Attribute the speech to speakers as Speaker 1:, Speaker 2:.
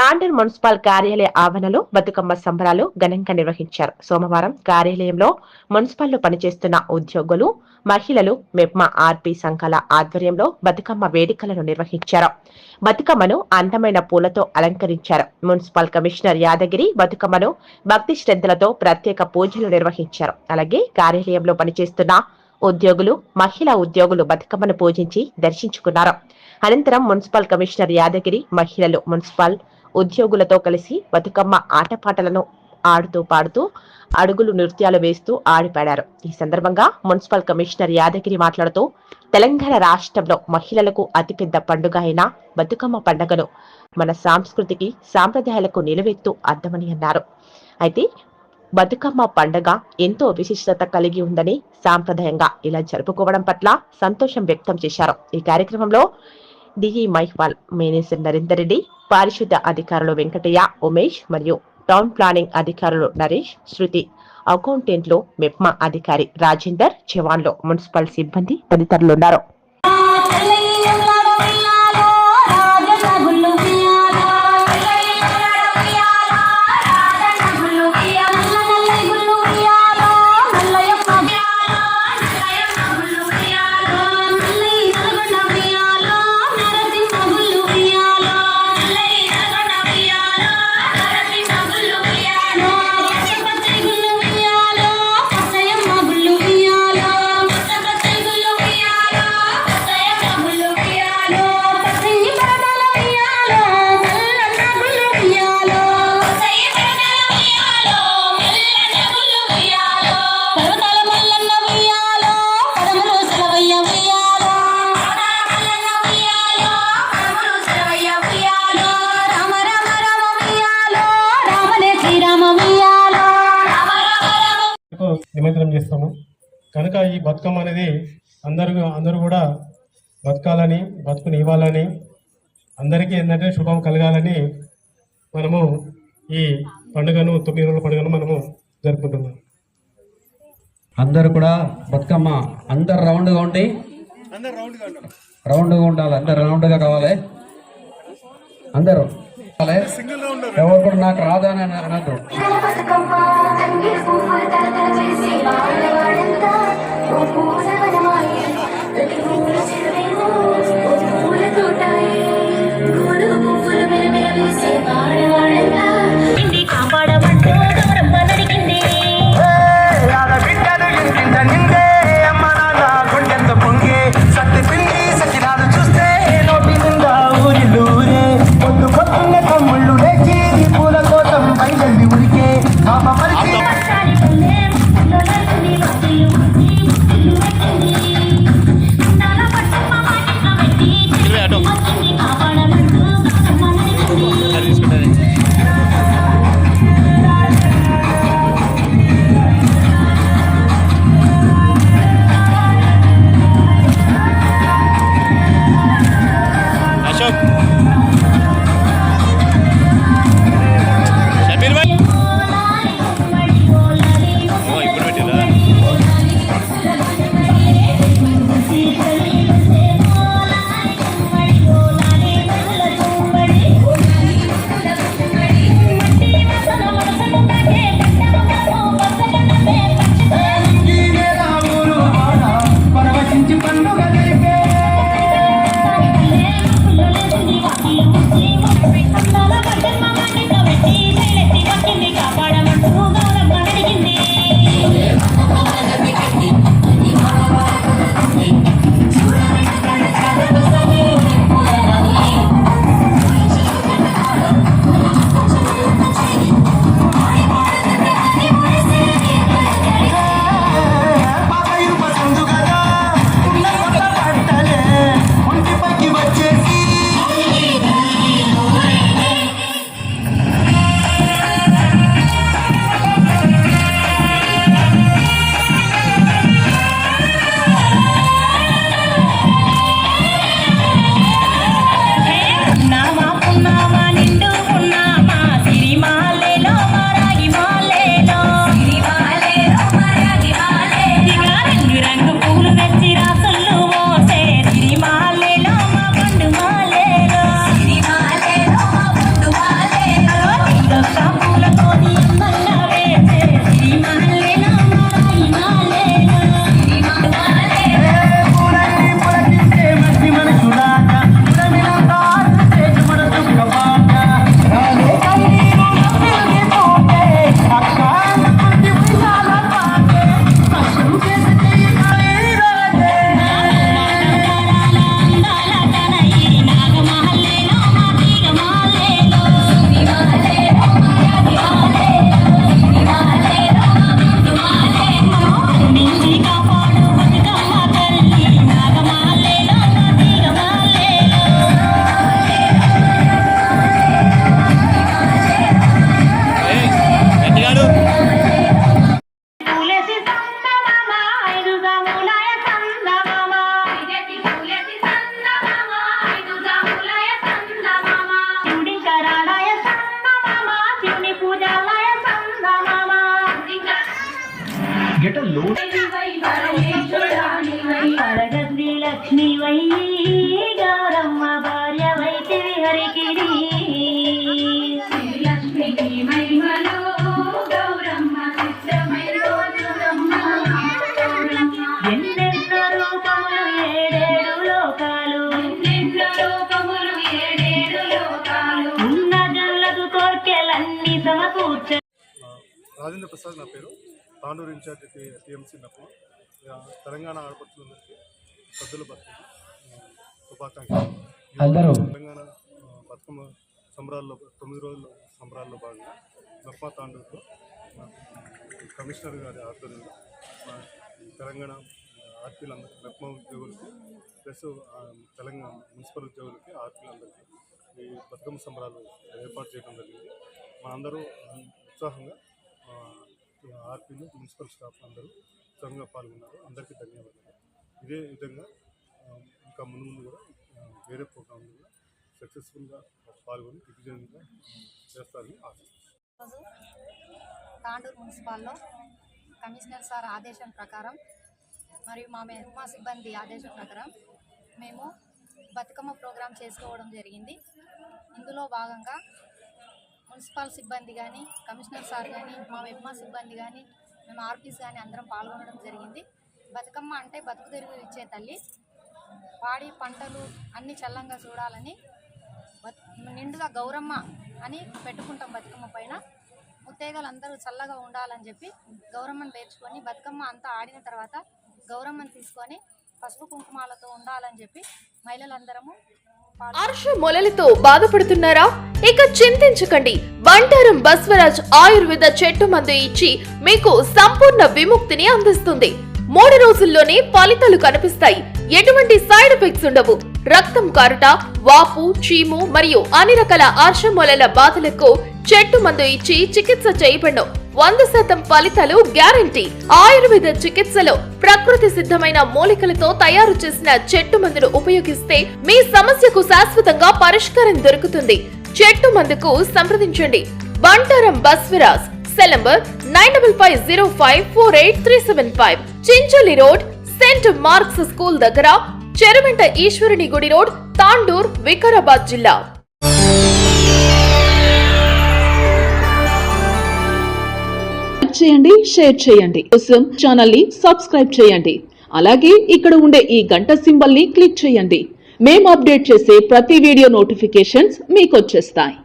Speaker 1: Tandur municipal కార్యాలయ ఆవరణలో బతుకమ్మ సంబరాలు ఘనంగా నిర్వహించారు. సోమవారం కార్యాలయంలో మున్సిపల్లో పనిచేస్తున్న ఉద్యోగులు, మహిళలు, మెప్మా ఆర్పీ సంఘాల ఆధ్వర్యంలో బతుకమ్మ వేడుకలను నిర్వహించారు. బతుకమ్మను అందమైన పూలతో అలంకరించారు. మున్సిపల్ కమిషనర్ యాదగిరి బతుకమ్మను భక్తి శ్రద్ధలతో ప్రత్యేక పూజలు నిర్వహించారు. అలాగే కార్యాలయంలో పనిచేస్తున్న ఉద్యోగులు, మహిళా ఉద్యోగులు బతుకమ్మను పూజించి దర్శించుకున్నారు. అనంతరం మున్సిపల్ కమిషనర్ యాదగిరి మహిళలు మున్సిపల్ ఉద్యోగులతో కలిసి బతుకమ్మ ఆటపాటలను ఆడుతూ పాడుతూ అడుగులు నృత్యాలు వేస్తూ ఆడిపాడారు. ఈ సందర్భంగా మున్సిపల్ కమిషనర్ యాదగిరి మాట్లాడుతూ తెలంగాణ రాష్ట్రంలో మహిళలకు అతిపెద్ద పండుగ అయిన బతుకమ్మ పండుగను మన సంస్కృతికి, సాంప్రదాయాలకు నిలువెత్తు అద్దమని అన్నారు. అయితే బతుకమ్మ పండుగ ఎంతో విశిష్టత కలిగి ఉందని, సాంప్రదాయంగా ఇలా జరుపుకోవడం పట్ల సంతోషం వ్యక్తం చేశారు. ఈ కార్యక్రమంలో డిఈ మైహ్వాల్, మేనేజర్ నరేందర్ రెడ్డి, పారిశుద్ధ అధికారులు వెంకటయ్య, ఉమేష్ మరియు టౌన్ ప్లానింగ్ అధికారులు నరేష్, శృతి, అకౌంటెంట్లు, మెప్మా అధికారి రాజేందర్, జవాన్లు, మున్సిపల్ సిబ్బంది తదితరులున్నారు.
Speaker 2: నిమజ్జనం చేస్తాము కనుక ఈ బతుకమ్మ అనేది అందరూ కూడా బతకాలని, బతుకుని ఇవ్వాలని, అందరికీ ఏంటంటే శుభం కలగాలని మనము ఈ పండుగను 9 రోజుల పండుగను మనము జరుపుకుంటున్నాం.
Speaker 3: అందరూ కూడా బతుకమ్మ అందరు రౌండ్గా ఉండి రౌండ్గా ఉండాలి. అందరు రౌండ్గా కావాలి. అందరూ ఎవరు కూడా నాకు రాదని అనద్దు.
Speaker 4: లక్ష్మి వై గౌరమ్మ భార్య వైతే హరికిడి లక్ష్మి మహిమలో గౌరమ్మ చిత్రమై రోజురమ్మ ఎన్నెన్నో రూపములు ఏడేడు లోకాలు ఎన్నెన్నో రూపములు ఏడేడు లోకాలు ఉన్న జనులకు కోర్కెలన్నీ సమకూర్చ.
Speaker 5: రాజేంద్ర ప్రసాద్ నా పేరు, తాండూరు ఇన్ఛార్జ్ టీఎంసీ మెప్మా. తెలంగాణ ఆడపడుచులందరికీ సద్దుల బతుకమ్మ శుభాకాంక్షలు. తెలంగాణ బతుకమ్మ సంబరాల్లో 9 రోజుల సంబరాల్లో భాగంగా మెప్మా తాండూరులో కమిషనర్ గారి ఆధ్వర్యంలో తెలంగాణ ఆర్పీలందరికీ, మెప్మా ఉద్యోగులకి ప్లస్ తెలంగాణ మున్సిపల్ ఉద్యోగులకి, ఆర్పీలందరికీ ఈ బతుకమ్మ సంబరాలు ఏర్పాటు చేయడం జరిగింది. మా అందరూ ఉత్సాహంగా ఆర్పీలు, మున్సిపల్ స్టాఫ్ అందరూ ఉత్సాహంగా పాల్గొన్నారు. అందరికీ ధన్యవాదాలు. ఇదే విధంగా ఇంకా ముందు కూడా వేరే ప్రోగ్రాంలు కూడా సక్సెస్ఫుల్గా పాల్గొని దిగ్విజయంగా చేస్తారని ఆశిస్తున్నాను.
Speaker 6: తాండూరు మున్సిపాల్లో కమిషనర్ సార్ ఆదేశం ప్రకారం మరియు మా సిబ్బంది ఆదేశం ప్రకారం మేము బతుకమ్మ ప్రోగ్రాం చేసుకోవడం జరిగింది. ఇందులో భాగంగా మున్సిపల్ సిబ్బంది కానీ, కమిషనర్ సార్ కానీ, మా మెప్మా సిబ్బంది కానీ, మేము ఆర్పీస్ కానీ అందరం పాల్గొనడం జరిగింది. బతుకమ్మ అంటే బతుకు తెరువు ఇచ్చే తల్లి, పాడి పంటలు అన్నీ చల్లంగా చూడాలని నిండుగా గౌరమ్మ అని పెట్టుకుంటాం. బతుకమ్మ పైన ముత్తైదలు అందరూ చల్లగా ఉండాలని చెప్పి గౌరమ్మను పేర్చుకొని బతుకమ్మ అంతా ఆడిన తర్వాత గౌరమ్మను తీసుకొని పసుపు కుంకుమాలతో ఉండాలని చెప్పి మహిళలందరము.
Speaker 7: ఆర్ష మొలలతో బాధపడుతున్నారా? ఇక చింతించకండి. బంటారం బస్వరాజ్ ఆయుర్వేద చెట్టు మందు ఇచ్చి మీకు సంపూర్ణ విముక్తిని అందిస్తుంది. 3 రోజుల్లోనే ఫలితాలు కనిపిస్తాయి. ఎటువంటి సైడ్ ఎఫెక్ట్స్ ఉండవు. రక్తం కారుట, వాపు, చీము మరియు అన్ని రకాల ఆర్ష మొలల బాధలకు చెట్టు మందు ఇచ్చి చికిత్స చేయబడను. 100% ఫలితాలు గ్యారంటీ. ఆయుర్వేద చికిత్సలో ప్రకృతి సిద్ధమైన మూలికలతో తయారు చేసిన చెట్టు మందును ఉపయోగిస్తే మీ సమస్యకు శాశ్వతంగా పరిష్కారం దొరుకుతుంది. చెట్టు మందుకు సంప్రదించండి. Bantaram Baswaraj. Cell number 9505483375. Chincholi road, Saint Mark's school దగ్గర, చెరువెంట ఈశ్వరుని గుడి రోడ్, తాండూర్, వికారాబాద్ జిల్లా.
Speaker 8: చేయండి, షేర్ చేయండి. కోసం ఛానల్ ని సబ్స్క్రైబ్ చేయండి. అలాగే ఇక్కడ ఉండే ఈ గంట సింబల్ ని క్లిక్ చేయండి. మేము అప్డేట్ చేసే ప్రతి వీడియో నోటిఫికేషన్స్ మీకు వచ్చేస్తాయి.